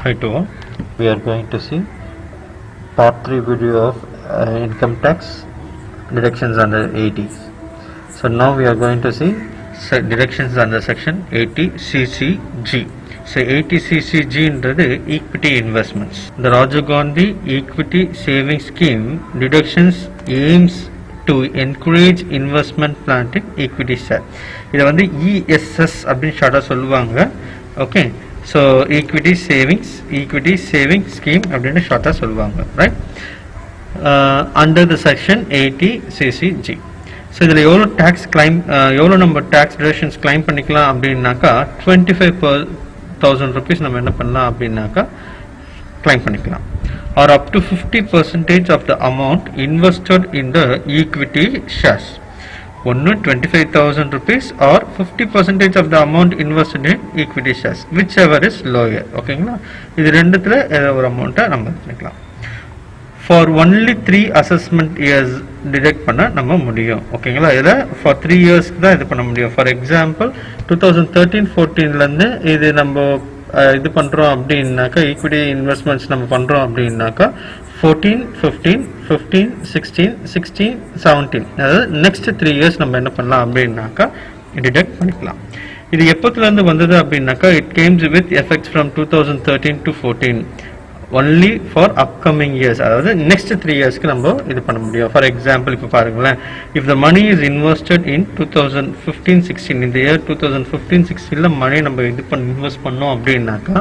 Hi to all. We are going to see part 3 video of income tax deductions under 80. So now we are going to see deductions under section 80 CCG. So 80 CCG என்றது equity investments. The Rajiv Gandhi Equity Savings Scheme deductions aims to encourage investment planting equity share. இதை வந்து ESS அப்படின்னு ஷார்ட்டாக சொல்லுவாங்க. Okay, so equity savings scheme அப்படின்னு ஷார்ட்டாக சொல்லுவாங்க, right? Under the section 80 CCG. So இதில் எவ்வளோ நம்ம டேக்ஸ் டிடக்ஷன்ஸ் கிளைம் பண்ணிக்கலாம் அப்படின்னாக்கா 25,000 rupees நம்ம என்ன பண்ணலாம் அப்படின்னாக்கா கிளைம் பண்ணிக்கலாம், or up to 50% of the amount invested in the equity shares. ஒன்று 25,000 rupees or 50% of the amount invested in equity shares, whichever is lower. ஓகேங்களா, இது ரெண்டுத்தில் ஏதோ ஒரு அமௌண்ட்டை நம்ம பண்ணிக்கலாம். For only 3 assessment years detect பண்ண நம்ம முடியும். ஓகேங்களா, இதில் for 3 yearsக்கு தான் இது பண்ண முடியும். ஃபார் எக்ஸாம்பிள் 2013-14 இது நம்ம இது பண்ணுறோம் அப்படின்னாக்கா, ஈக்விட்டி இன்வெஸ்ட்மெண்ட்ஸ் நம்ம பண்ணுறோம் அப்படின்னாக்கா 14, 15, 15, 16, 16, 17, அதாவது நெக்ஸ்ட் 3 years நம்ம என்ன பண்ணலாம் அப்படின்னாக்கா டிடெக்ட் பண்ணிக்கலாம். இது எப்போத்துலேருந்து வந்தது அப்படின்னாக்கா, it comes with effects from 2013 to 14 only for upcoming years, அதாவது நெக்ஸ்ட் 3 yearsக்கு நம்ம இது பண்ண முடியும். ஃபார் எக்ஸாம்பிள் இப்போ பாருங்களேன், if the money is invested in 2015-16, இந்த இயர் 2015-16 மணி நம்ம இன்வெஸ்ட் பண்ணோம் அப்படின்னாக்கா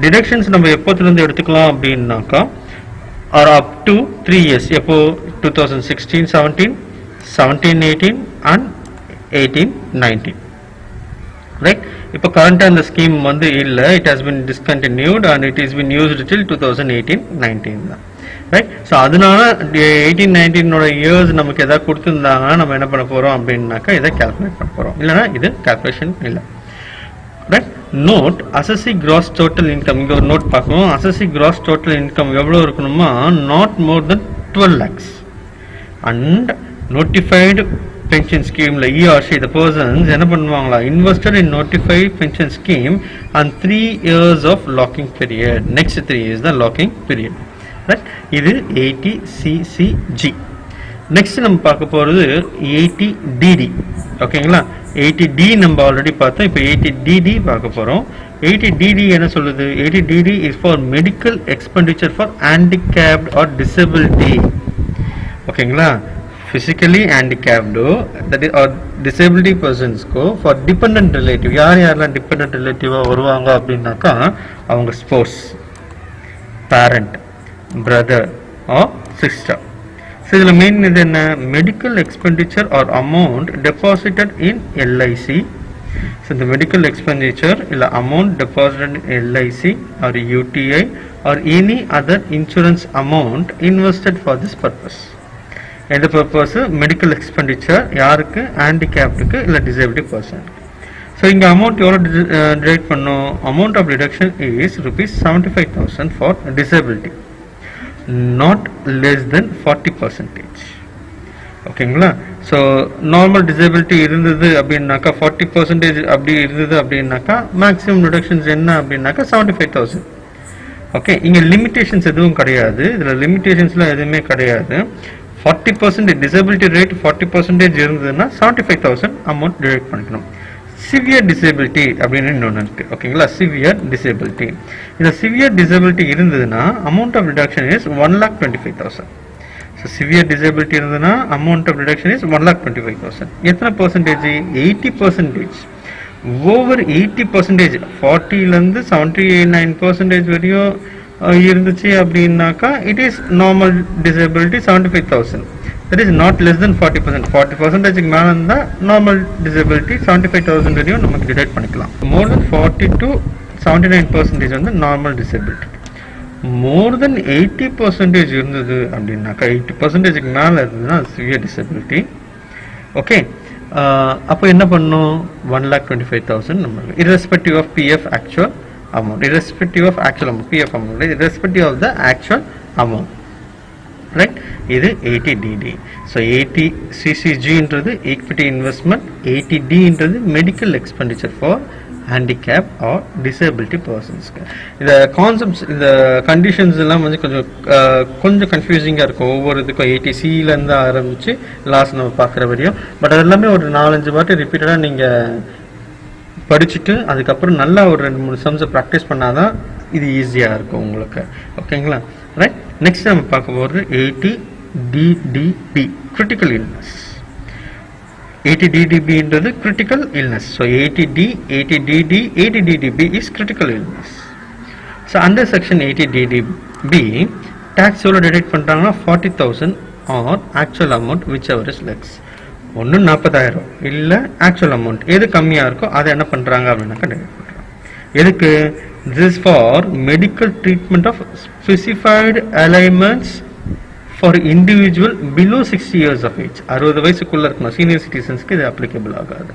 டிடக்ஷன்ஸ் நம்ம எப்போத்துலேருந்து எடுத்துக்கலாம் அப்படின்னாக்கா ஆர் அப் டு 3 years. எப்போ 2016-17, 17-18 அண்ட் 18-19, ரைட்? இப்போ கரண்டாக இந்த ஸ்கீம் வந்து இல்லை, it has been discontinued and it is been used till 2018-19 தான், ரைட்? ஸோ அதனால 18-19 இயர்ஸ் நமக்கு எதாவது கொடுத்துருந்தாங்கன்னா நம்ம என்ன பண்ண போகிறோம் அப்படின்னாக்கா இதை கேல்குலேட் பண்ண போகிறோம், இல்லைனா இது கேல்குலேஷன் இல்லை, right? Note assessee gross total income. இங்கே ஒரு நோட் பார்க்கணும். அசஸி கிராஸ் டோட்டல் இன்கம் எவ்வளோ இருக்கணுமா, not more than 12 lakhs. And notified pension ஸ்கீமில் ERC the persons என்ன பண்ணுவாங்களா, invested in notified pension scheme and 3 years of locking period. Next 3 years தான் locking period, right? இது 80 CCG. நெக்ஸ்ட் நம்ம பார்க்க போகிறது 80 DD. ஓகேங்களா, 80D நம்ம ஆல்ரெடி பார்த்தோம், இப்போ 80DD பார்க்க போகிறோம். 80DD என்ன சொல்லுது? 80DD is for medical expenditure for handicapped or disability. ஓகேங்களா, ஃபிசிக்கலி ஹேண்டிகேப்டோ தட் இஸ் ஆர் டிசபிலிட்டி பர்சன்ஸ்க்கோ ஃபார் டிபெண்ட் ரிலேட்டிவ். யாரெல்லாம் டிபெண்ட் ரிலேட்டிவாக வருவாங்க அப்படின்னாக்கா அவங்க spouse, parent, brother or sister. So இதில் மெயின் இது என்ன, medical expenditure or amount deposited in LIC. So இந்த மெடிக்கல் எக்ஸ்பெண்டிச்சர் இல்லை amount deposited in LIC or UTI or any other insurance amount invested for this purpose. எந்த purpose? Medical expenditure யாருக்கு? ஹேண்டிகேப்டுக்கு இல்லை disability பர்சனுக்கு. So இங்கே amount எவ்வளோ detect பண்ணோம்? Amount of deduction is ₹75,000 for disability, not less than 40%. ஓகேங்களா, so normal disability இருந்தது அப்படின்னாக்கா 40% அப்படி இருந்தது அப்படின்னாக்கா மேக்ஸிமம் டிடக்ஷன்ஸ் என்ன அப்படின்னாக்கா 75,000. ஓகே, இங்கே லிமிடேஷன்ஸ் எதுவும் கிடையாது, இதில் லிமிடேஷன்ஸ்லாம் எதுவுமே கிடையாது. 40% டிசபிலிட்டி ரேட் 40% இருந்ததுன்னா 75,000 அமௌண்ட் டிடெக்ட் பண்ணிக்கணும். சிவியர் டிசேபிலிட்டி அப்படின்னு இன்னொன்று இருக்குது. ஓகேங்களா, சிவியர் டிசேபிலிட்டி. இந்த சிவியர் டிசேபிலிட்டி இருந்ததுன்னா amount of deduction is 1,25,000. So severe disability இருந்ததுன்னா அமௌண்ட் ஆஃப் டிடக்ஷன் இஸ் 1,25,000. எத்தனை பர்சன்டேஜ்? 80%. ஓவர் 80%, 40லேருந்து 79% வரையும் இருந்துச்சு அப்படின்னாக்கா it is normal disability 75,000. that is not less than 40%. 40% மேலே இருந்தால் நார்மல் டிசபிலிட்டி 75,000 வரையும் நமக்கு டிடெக்ட் பண்ணிக்கலாம். மோர் தென் 40 to 79% வந்து நார்மல் டிசபிலிட்டி. மோர் தென் 80% இருந்தது அப்படின்னாக்கா, 80% மேலே இருந்ததுன்னா சிவியர் டிசபிலிட்டி. ஓகே, அப்போ என்ன பண்ணும்? 1,25,000 நம்ம irrespective of PF actual amount, irrespective of actual amount, PF amount, irrespective of the actual amount, right? இது 80DD. ஸோ 80 CCG என்றது ஈக்விட்டி இன்வெஸ்ட்மெண்ட், 80D என்றது medical expenditure for handicap or disability persons. இந்த concepts இந்த conditions எல்லாம் வந்து கொஞ்சம் கன்ஃபியூசிங்காக இருக்கும். ஒவ்வொரு இதுக்கும் 80Cலேருந்து ஆரம்பித்து லாஸ்ட் நம்ம பார்க்குற வரையும். பட் அது எல்லாமே ஒரு 4-5 வாட்டி ரிப்பீட்டடாக நீங்கள் படிச்சுட்டு அதுக்கப்புறம் நல்லா ஒரு 2-3 சம்ஸை ப்ராக்டிஸ் பண்ணாதான் இது ஈஸியாக இருக்கும் உங்களுக்கு. ஓகேங்களா? ரைட். நெக்ஸ்ட் நம்ம பார்க்க போகிறது 80DDB critical illness. 80DDB என்றது critical illness. So 80D, 80DD, 80DDB is critical illness. So under section 80DDB, tax எவ்வளோ டிடெக்ட் பண்ணுறாங்கன்னா 40,000 or actual amount whichever is less. ஒன்று 40,000 இல்லை ஆக்சுவல் அமௌண்ட் எது கம்மியாக இருக்கோ அதை என்ன பண்ணுறாங்க அப்படின்னாக்கா டிடெக்ட் பண்ணுறாங்க. எதுக்கு? This is for medical treatment of specified ailments for individual below 60 years of age. 60 வயசுக்குள்ள இருக்கணும். சீனியர் சிட்டிசன்ஸ்க்கு இது அப்ளிகபிள் ஆகாது.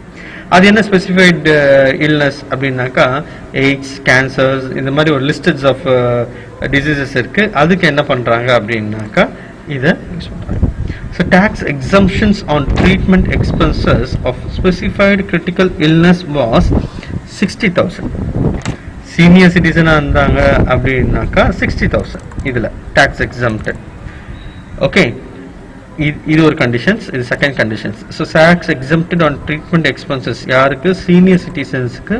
அது என்ன ஸ்பெசிஃபைட் இல்னஸ் அப்படின்னாக்கா எய்ட்ஸ், கேன்சர்ஸ், இந்த மாதிரி ஒரு லிஸ்டட்ஸ் ஆஃப் டிசீசஸ் இருக்கு. அதுக்கு என்ன பண்றாங்க அப்படின்னாக்கா இதை யூஸ் பண்றாங்க. So tax exemptions on treatment expenses of specified critical illness was 60,000. Senior சிட்டிசனாக இருந்தாங்க அப்படின்னாக்கா 60,000 இதில் டேக்ஸ் எக்ஸம்ப்டட். ஓகே, இது ஒரு கண்டிஷன்ஸ். இது second conditions. So tax exempted on treatment expenses யாருக்கு? சீனியர் சிட்டிசன்ஸுக்கு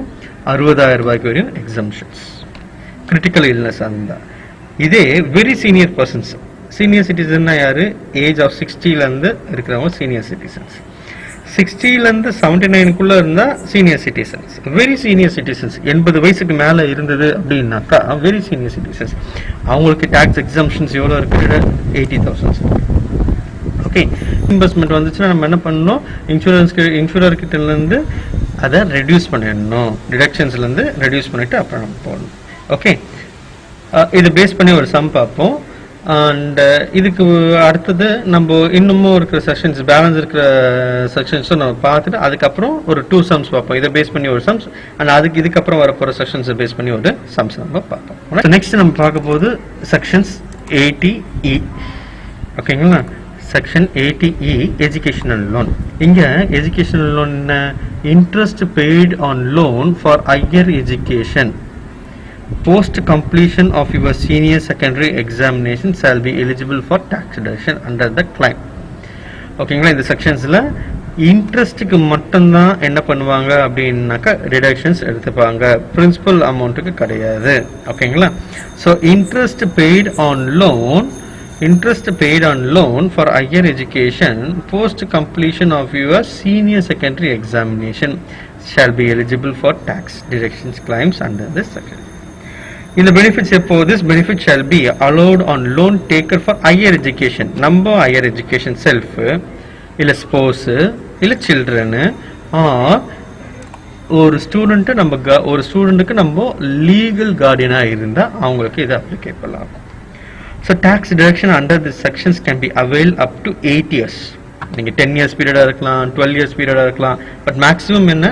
60,000 ரூபாய்க்கு வரையும் எக்ஸம்ஷன்ஸ் கிரிட்டிக்கல் இல்னஸ் இருந்தால். இதே வெரி சீனியர் பர்சன்ஸ், சீனியர் சிட்டிசன்னா யார்? ஏஜ் ஆஃப் 60லேருந்து இருக்கிறவங்க சீனியர் சிட்டிசன்ஸ். 60லேருந்து 79க்குள்ளே இருந்தால் senior citizens. Very senior citizens 80 வயசுக்கு மேலே இருந்தது அப்படின்னாக்கா வெரி சீனியர் சிட்டிசன்ஸ், அவங்களுக்கு டேக்ஸ் எக்ஸம்ஷன்ஸ் எவ்வளோ இருக்குது? 80,000. ஓகே, இன்வெஸ்ட்மெண்ட் வந்துச்சுன்னா நம்ம என்ன பண்ணணும்? இன்சூரர்கிட்டேருந்து அதை ரெடியூஸ் பண்ணிடணும். டிடக்ஷன்ஸ்லேருந்து ரெடியூஸ் பண்ணிவிட்டு அப்புறம் நம்ம போடணும். ஓகே, இதை பேஸ் பண்ணி ஒரு சம் பார்ப்போம். அண்ட் இதுக்கு அடுத்தது நம்ம இன்னமும் இருக்கிற செக்ஷன்ஸ், பேலன்ஸ் இருக்கிற செக்ஷன்ஸும் நம்ம பார்த்துட்டு அதுக்கப்புறம் ஒரு 2 சம்ஸ் பார்ப்போம். இதை பேஸ் பண்ணி ஒரு சம்ஸ், அண்ட் இதுக்கப்புறம் வரப்போகிற செக்ஷன்ஸை பேஸ் பண்ணி ஒரு சம்ஸ் நம்ம பார்ப்போம். நெக்ஸ்ட் நம்ம பார்க்க போது செக்ஷன்ஸ் 80E. ஓகேங்களா? Section 80E educational loan. இங்கே educational loan interest paid on loan for higher education post completion of your senior secondary examination shall be eligible for tax deduction under the claim. ஓகேங்களா? இந்த செக்ஷன்ஸில் இன்ட்ரெஸ்ட்டுக்கு மட்டும்தான் என்ன பண்ணுவாங்க அப்படின்னாக்கா deductions எடுத்துப்பாங்க, principal அமௌண்ட்டுக்கு கிடையாது. ஓகேங்களா? So interest paid on loan for higher education post completion of your senior secondary examination shall be eligible for tax deductions claims under this section. In the benefits எப்போ this benefit shall be allowed on loan taker for higher education. நம்ம higher education self இல்லை spores இல்லை children ஒரு student ஒரு ஸ்டூடெண்ட்டுக்கு நம்ம legal கார்டியனாக இருந்தால் அவங்களுக்கு இது அப்ளிகேபிள் ஆகும். So tax deduction under this sections can be avail up to 8 years. நீங்கள் 10 years பீரியடாக இருக்கலாம், 12 years பீரியடாக இருக்கலாம். பட் மேக்ஸிமம் என்ன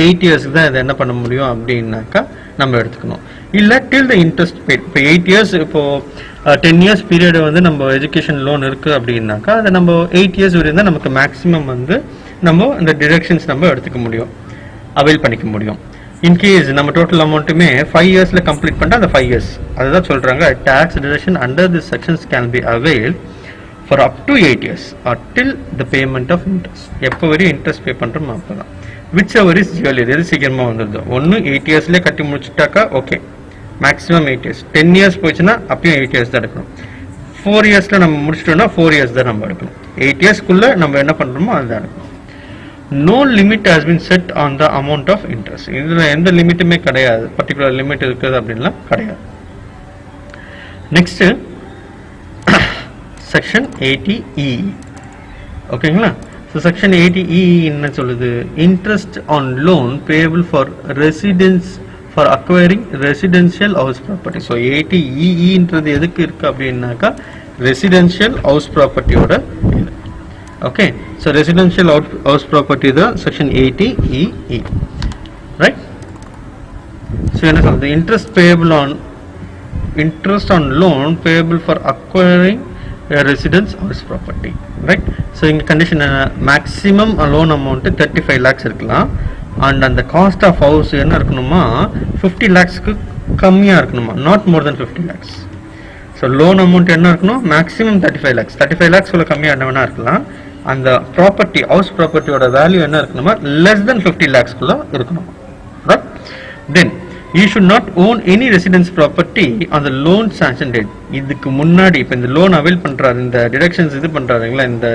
8 yearsக்கு தான் இதை என்ன பண்ண முடியும் அப்படின்னாக்கா நம்ம எடுத்துக்கணும். இல்லை டில் த இன்ட்ரெஸ்ட் பெய்ட். இப்போ 8 years, இப்போது 10 years பீரியடு வந்து நம்ம எஜுகேஷன் லோன் இருக்குது அப்படின்னாக்கா அதை நம்ம 8 years வரையும் தான் நமக்கு மேக்ஸிமம் வந்து நம்ம இந்த டிடக்ஷன்ஸ் நம்ம எடுத்துக்க முடியும், அவைல் பண்ணிக்க முடியும். இன்கேஸ் நம்ம டோட்டல் அமௌண்ட்டுமே 5 yearsல கம்ப்ளீட் பண்ணிட்டா அந்த 5 years அதுதான் சொல்கிறாங்க. Tax deduction under this sections can be avail for up to 8 years or till the payment of interest. எப்போ வரையும் இன்ட்ரெஸ்ட் பே பண்ணுறோம் அப்போ தான். விச் எவர் இஸ் ஜுவல், எது சீக்கிரமாக வந்துடுது. ஒன்று 8 yearsலேயே கட்டி முடிச்சுட்டாக்கா ஓகே, மேக்ஸிமம் 8 years. 10 years போச்சுன்னா அப்பயும் 8 years தான் எடுக்கணும். 4 yearsல நம்ம முடிச்சிட்டோம்னா 4 years தான் நம்ம எடுக்கணும். 8 yearsக்குள்ளே நம்ம என்ன பண்ணுறோமோ அதுதான் எடுக்கணும். No limit has been set on the amount of interest. இதில் எந்த லிமிட்டுமே கிடையாது, பர்டிகுலர் லிமிட் இருக்குது அப்படின்லாம் கிடையாது. Next section 80E. ஓகேங்களா? ஸோ செக்ஷன் 80E என்ன சொல்லுது? Interest on loan payable for residence for acquiring residential house property. So 80Eன்றது எதுக்கு இருக்குது அப்படின்னாக்கா ரெசிடென்ஷியல் ஹவுஸ் ப்ராப்பர்ட்டியோட இது. Okay, so residential house property தான் செக்ஷன் 80EE, ரைட்? ஸோ என்ன சொல்லுது? Interest on loan payable for acquiring residence house property, right? So இங்கே condition maximum loan amount 35 lakhs இருக்கலாம். அண்ட் அந்த காஸ்ட் ஆஃப் ஹவுஸ் என்ன இருக்கணுமா 50 lakhsக்கு கம்மியாக இருக்கணுமா, not more then 50 lakhs. So loan amount என்ன இருக்கணும், மேக்ஸிமம் 35 lakhs. 35 lakhs உள்ள கம்மியாக என்ன வேணா இருக்கலாம். அந்த ப்ராப்பர்ட்டி ஹவுஸ் ப்ராப்பர்ட்டியோட வேல்யூ என்ன இருக்கணுமா, லெஸ் தென் 50 lakhsக்குள்ள இருக்கணும். Right. Then you should not own any residence property on the loan sanction date. இதுக்கு முன்னாடி இப்போ இந்த லோன் அவைல் பண்றாரு, இந்த டிடக்ஷன்ஸ் இது பண்றாருங்களா, இந்த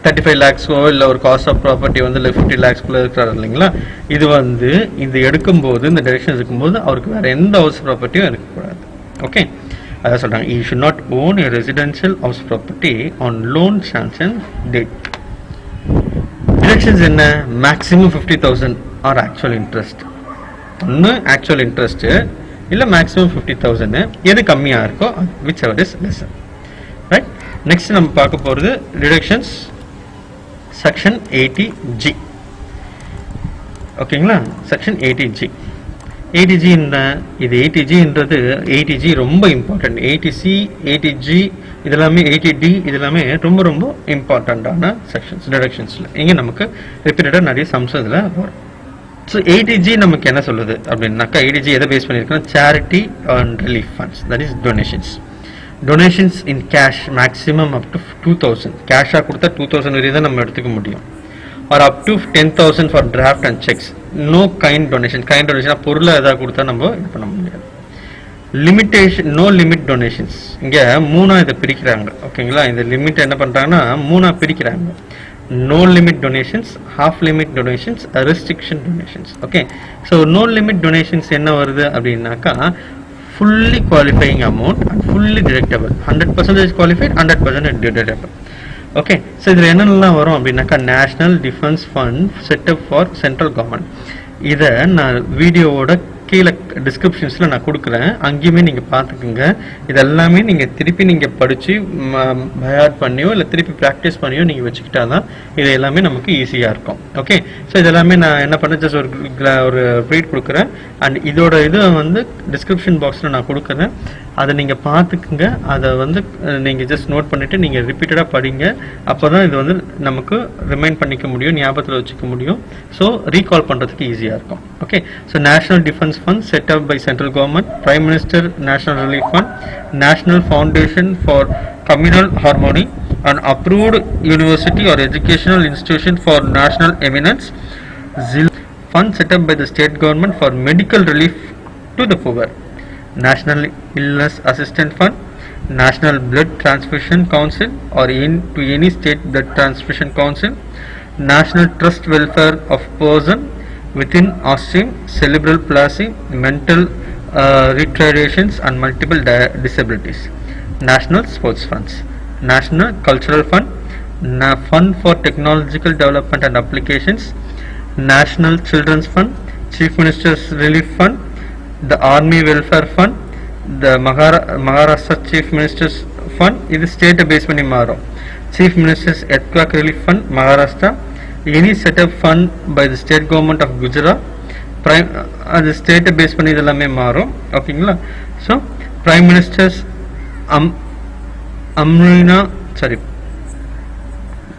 35 lakhs இல்லை ஒரு காஸ்ட் ஆஃப் ப்ராப்பர்ட்டி வந்து 50 lakhsக்குள்ள இருக்கிறாரு இல்லைங்களா, இது வந்து இது எடுக்கும்போது இந்த டிடக்ஷன்ஸ் இருக்கும்போது அவருக்கு வேற எந்த ஹவுஸ் ப்ராப்பர்ட்டியும் இருக்கக்கூடாது. ஓகே, அதான் சொல்றாங்க, you should not own a residential house property on loan sanction date. Deductions என்ன, மேக்ஸிமம் 50,000 ஆர் ஆக்சுவல் இன்ட்ரெஸ்ட். ஒன்று ஆக்சுவல் இன்ட்ரெஸ்ட்டு இல்லை மேக்ஸிமம் 50,000, எது கம்மியாக இருக்கோ which ever is less than. Right. Next நம்ம பார்க்க போகிறது டிடக்ஷன்ஸ் செக்ஷன் 80G. ஓகேங்களா, செக்ஷன் 80G. 80G என்ன, இது 80Gன்றது 80G ரொம்ப இம்பார்ட்டன்ட். 80C 80G இதெல்லாமே 80D இதெல்லாமே ரொம்ப ரொம்ப இம்பார்ட்டண்ட்டான செக்ஷன்ஸ் டிடக்ஷன்ஸில். இங்கே நமக்கு ரிப்பீட்டடாக நிறைய சம்ஸ் இதில் வரும். ஸோ 80G நமக்கு என்ன சொல்லுது அப்படின்னாக்கா, 80G எதை பேஸ் பண்ணியிருக்கோம், charity and relief funds, that is donations. Donations in cash maximum up to 2,000. கேஷாக கொடுத்தா 2,000 வரையும் தான் நம்ம எடுத்துக்க முடியும். Or up to 10,000 for draft and cheques. No kind donation. Kind டொனேஷனாக பொருளை எதாவது கொடுத்தா நம்ம இது பண்ண முடியாது. Limitation, no limit donations. இங்கே மூணாக இதை பிரிக்கிறாங்க. ஓகேங்களா, இந்த லிமிட் என்ன பண்ணுறாங்கன்னா மூணாக பிரிக்கிறாங்க. No limit donations, half limit donations, restriction donations. Okay, so no limit donations என்ன வருது அப்படின்னாக்கா fully qualifying amount and fully deductible. 100% qualified, 100% deductible. Okay, so இதில் என்னென்னலாம் வரும் அப்படின்னாக்கா, national defence fund setup for central government. இதை நான் வீடியோவோட கீழே டிஸ்கிரிப்ஷன்ஸில் நான் கொடுக்குறேன், அங்கேயுமே நீங்கள் பார்த்துக்குங்க. இதெல்லாமே நீங்கள் திருப்பி நீங்கள் படித்து பயாட் பண்ணியோ இல்லை திருப்பி ப்ராக்டிஸ் பண்ணியோ நீங்கள் வச்சுக்கிட்டா தான் இது எல்லாமே நமக்கு ஈஸியாக இருக்கும். ஓகே, ஸோ இதெல்லாமே நான் என்ன பண்ணேன், ஜஸ்ட் ஒரு ரீட் கொடுக்குறேன். அண்ட் இதோட இது வந்து டிஸ்கிரிப்ஷன் பாக்ஸில் நான் கொடுக்குறேன், அதை நீங்கள் பார்த்துக்குங்க. அதை வந்து நீங்கள் ஜஸ்ட் நோட் பண்ணிவிட்டு நீங்கள் ரிப்பீட்டடாக படிங்க. அப்போ தான் இது வந்து நமக்கு ரிமைண்ட் பண்ணிக்க முடியும், ஞாபகத்தில் வச்சுக்க முடியும். ஸோ ரீகால் பண்ணுறதுக்கு ஈஸியாக இருக்கும். Okay, so national defence fund set up by central government, Prime Minister National Relief Fund, National Foundation for Communal Harmony, an approved university or educational institution for national eminence, ZIL fund set up by the state government for medical relief to the poor, National Illness Assistance Fund, National Blood Transfusion Council or to any state blood transfusion council, National Trust Welfare of Person within autism, cerebral palsy, mental retardations and multiple disabilities, National Sports Funds, National Cultural Fund, Fund for Technological Development and Applications, National Children's Fund, Chief Minister's Relief Fund, the Army Welfare Fund, the Maharashtra Chief Minister's Fund, இது ஸ்டேட்டை base பண்ணி மாறும். Chief Minister's Earthquake Relief Fund, Maharashtra, any setup fund by the state government of Gujarat, அது ஸ்டேட்டை base பண்ணி இதெல்லாமே மாறும். ஓகேங்களா, so Prime Minister's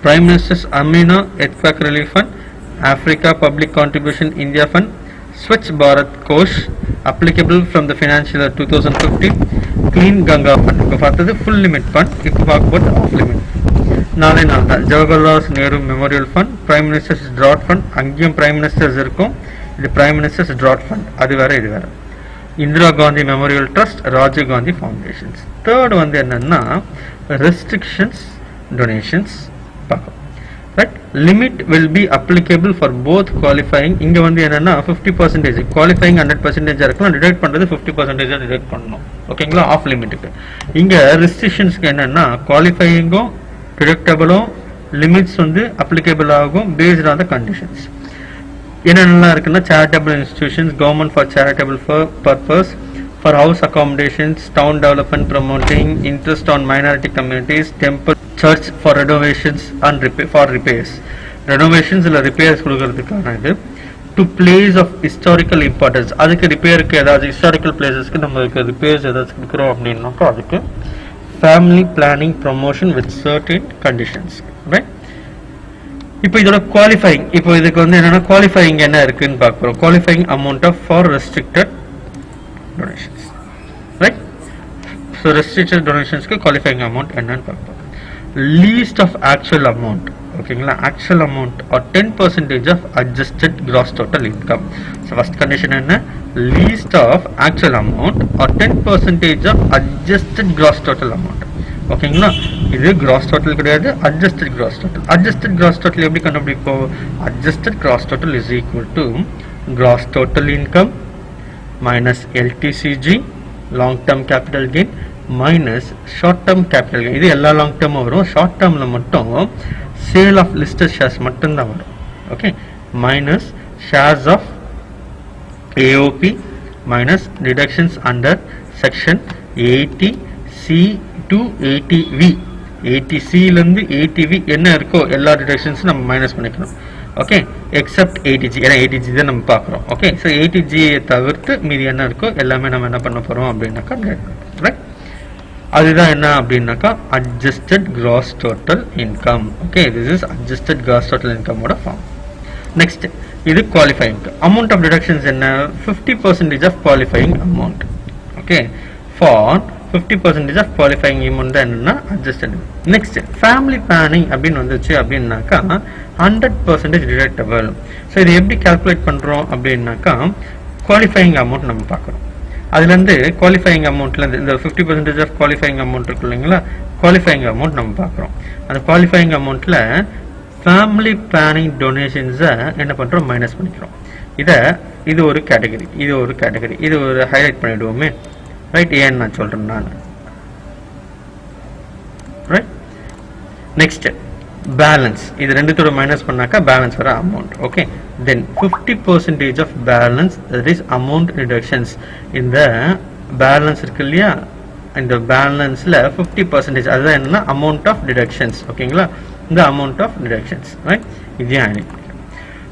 Prime Minister's Amrina Earthquake Relief Fund, Africa Public Contribution India Fund, Swachh Bharat Kosh applicable from the financial year 2015, Clean Ganga Fund. இப்போ பார்த்தது full limit fund, இப்போ பார்க்கும்போது ஆஃப் லிமிட். நாளை நாள் தான் Jawaharlal Nehru memorial fund, prime minister's drought fund, அங்கேயும் prime ministers இருக்கும். இது பிரைம் மினிஸ்டர்ஸ் ட்ராட் ஃபண்ட், அது வேற இது வேற. Indira Gandhi memorial trust, Rajiv Gandhi foundations. Third வந்து என்னன்னா ரெஸ்ட்ரிக்ஷன்ஸ் டொனேஷன்ஸ் பார்க்கும். Right, limit will be applicable for both qualifying. இங்கே வந்து என்னன்னா 50% குவாலிஃபைங் 100% இருக்கலாம், டிடெக்ட் பண்ணுறது 50% டிடெக்ட் பண்ணணும். ஓகேங்களா, ஆஃப் லிமிட்டுக்கு. இங்கே ரெஸ்ட்ரிக்ஷன்ஸ்க்கு என்னன்னா குவாலிஃபையிங்கும் டிடெக்டபிளும் லிமிட்ஸ் வந்து அப்ளிகேபிள் ஆகும் பேஸ்ட் ஆன் த கண்டிஷன்ஸ். என்னென்னலாம் இருக்குன்னா, charitable institutions, government for charitable purpose, for house accommodations, town development promoting, interest on minority communities, temple, church for renovations and for repairs. Renovations இல்லை ரிப்பேர்ஸ் கொடுக்கறதுக்கான இது. To place of historical importance, அதுக்கு ரிப்பேருக்கு ஏதாவது historical பிளேசஸ்க்கு நம்மளுக்கு repairs ஏதாச்சும் கொடுக்குறோம் அப்படின்னாக்கா அதுக்கு family planning promotion with certain conditions, right? இப்போ இதோட குவாலிஃபைங், இப்போ இதுக்கு வந்து என்னன்னா குவாலிஃபைங் என்ன இருக்குன்னு பார்க்குறோம். Qualifying amount of for restricted donations, right? So restricted டொனேஷன்ஸ்க்கு குவாலிஃபைங் அமௌண்ட் என்னன்னு பார்ப்போம். லீஸ்ட் ஆஃப் ஆக்சுவல் அமௌண்ட், ஓகேங்களா? Actual amount or 10% of adjusted gross total income. So first condition என்ன? Least of actual amount or 10% of adjusted gross total amount, ஓகேங்களா? இது gross total கிடையாது, adjusted gross total. Adjusted gross total எப்படி கண்டுபிடிப்போம்? Adjusted gross total is equal to gross total income minus LTCG long term capital gain minus short term capital gain. இது எல்லா long டேர்மும் வரும், short டேர்மில் மட்டும் சேல் ஆஃப் லிஸ்டட் ஷேர்ஸ் மட்டும்தான் வரும், okay? Minus shares of AOP minus deductions under section 80C to 80V. 80Cலேருந்து 80V என்ன இருக்கோ எல்லா டிடக்ஷன்ஸும் நம்ம மைனஸ் பண்ணிக்கணும், ஓகே? எக்ஸப்ட் 80G, ஏன்னா 80G தான் நம்ம பார்க்குறோம், ஓகே? ஸோ 80Gயை தவிர்த்து மீதி என்ன இருக்கோ எல்லாமே நம்ம என்ன பண்ண போகிறோம் அப்படின்னாக்கா, ரைட்? அதுதான் என்ன அப்படின்னாக்கா adjusted gross total income, okay? This is adjusted gross total இன்கமோட ஃபார்ம். நெக்ஸ்ட் இது குவாலிஃபைங் அமௌண்ட் ஆஃப் டிடக்ஷன்ஸ் என்ன? 50% of qualifying amount, okay? For 50% of qualifying amount தான் என்னன்னா அட்ஜஸ்டட். நெக்ஸ்ட் ஃபேமிலி பிளானிங் அப்படின்னு வந்துச்சு அப்படின்னாக்கா 100% டிடக்டபிள். ஸோ இது எப்படி கால்குலேட் பண்ணுறோம் அப்படின்னாக்கா குவாலிஃபைங் அமௌண்ட் நம்ம பார்க்குறோம். அதுலேருந்து குவாலிஃபைங் அமௌண்ட்லேருந்து இந்த 50% ஆஃப் குவாலிஃபைங் அமௌண்ட் இருக்கு இல்லைங்களா, குவாலிஃபைங் அமௌண்ட் நம்ம பார்க்குறோம். அந்த குவாலிஃபைங் அமௌண்ட்டில் ஃபேமிலி பிளானிங் டொனேஷன்ஸை என்ன பண்ணுறோம்? மைனஸ் பண்ணிக்கிறோம். இது ஒரு கேட்டகரி, இது ஒரு ஹைலைட் பண்ணிவிடுவோமே, ரைட்? ஏன்னு நான் சொல்கிறேன் நான், ரைட்? நெக்ஸ்ட் பேலன்ஸ், இது ரெண்டுத்தோட மைனஸ் பண்ணாக்கா பேலன்ஸ் வர amount, okay? Then 50% of balance, that is amount deductions. இந்த பேலன்ஸ் இருக்கு இல்லையா, இந்த பேலன்ஸில் 50% அதுதான் என்னன்னா அமௌண்ட் ஆஃப் டிடக்ஷன்ஸ், ஓகேங்களா? இந்த அமௌண்ட் ஆஃப் டிடக்ஷன்ஸ், ரைட்? இதையும் ஆட்.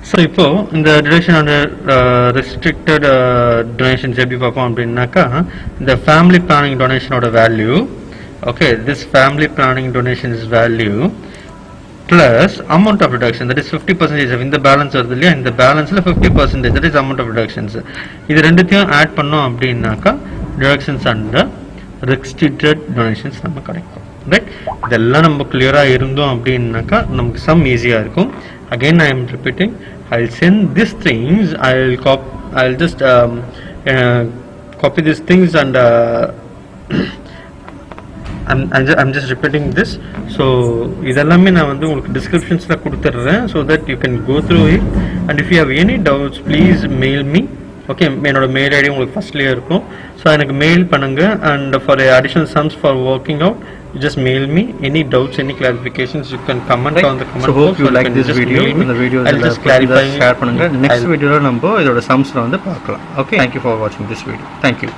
ஸோ இப்போ இந்த டிடக்ஷன் ஆன் ரெஸ்ட்ரிக்டட் டொனேஷன்ஸ் எப்படி பார்ப்போம் அப்படின்னாக்கா, இந்த ஃபேமிலி பிளானிங் டொனேஷனோட value, okay? This family planning donations value plus amount of deduction, that is 50% இந்த பேலன்ஸ் வருது இல்லையா, இந்த பேலன்ஸில் 50% that is amount of deductions. இது ரெண்டுத்தையும் ஆட் பண்ணோம் அப்படின்னாக்கா டிடக்ஷன்ஸ் அண்ட் ரெஸ்ட்ரிக்டட் டொனேஷன்ஸ் நம்ம கிடைக்கும், ரைட்? இதெல்லாம் நம்ம கிளியராக இருந்தோம் அப்படின்னாக்கா நமக்கு சம் ஈஸியாக இருக்கும். Again I am repeating, I'll send these things, I'll just copy these things and I'm just repeating this. So இதெல்லாமே நான் வந்து உங்களுக்கு டிஸ்கிரிப்ஷன்ஸ்ல கொடுத்துட்றேன், so that you can go through it, and if you have any doubts please mail me, okay? என்னோட mail ID உங்களுக்கு ஃபர்ஸ்ட்லேயே இருக்கும். So எனக்கு mail பண்ணுங்க, and for additional sums for working out, you just mail me. Any doubts, any clarifications, you can comment on the comment. So hope you like this video. இந்த video I'll just clarify, share பண்ணுங்க. Next வீடியோல நம்ம இதோட சம்ஸ்ல வந்து பார்க்கலாம், okay? Thank you for watching this video. Thank you.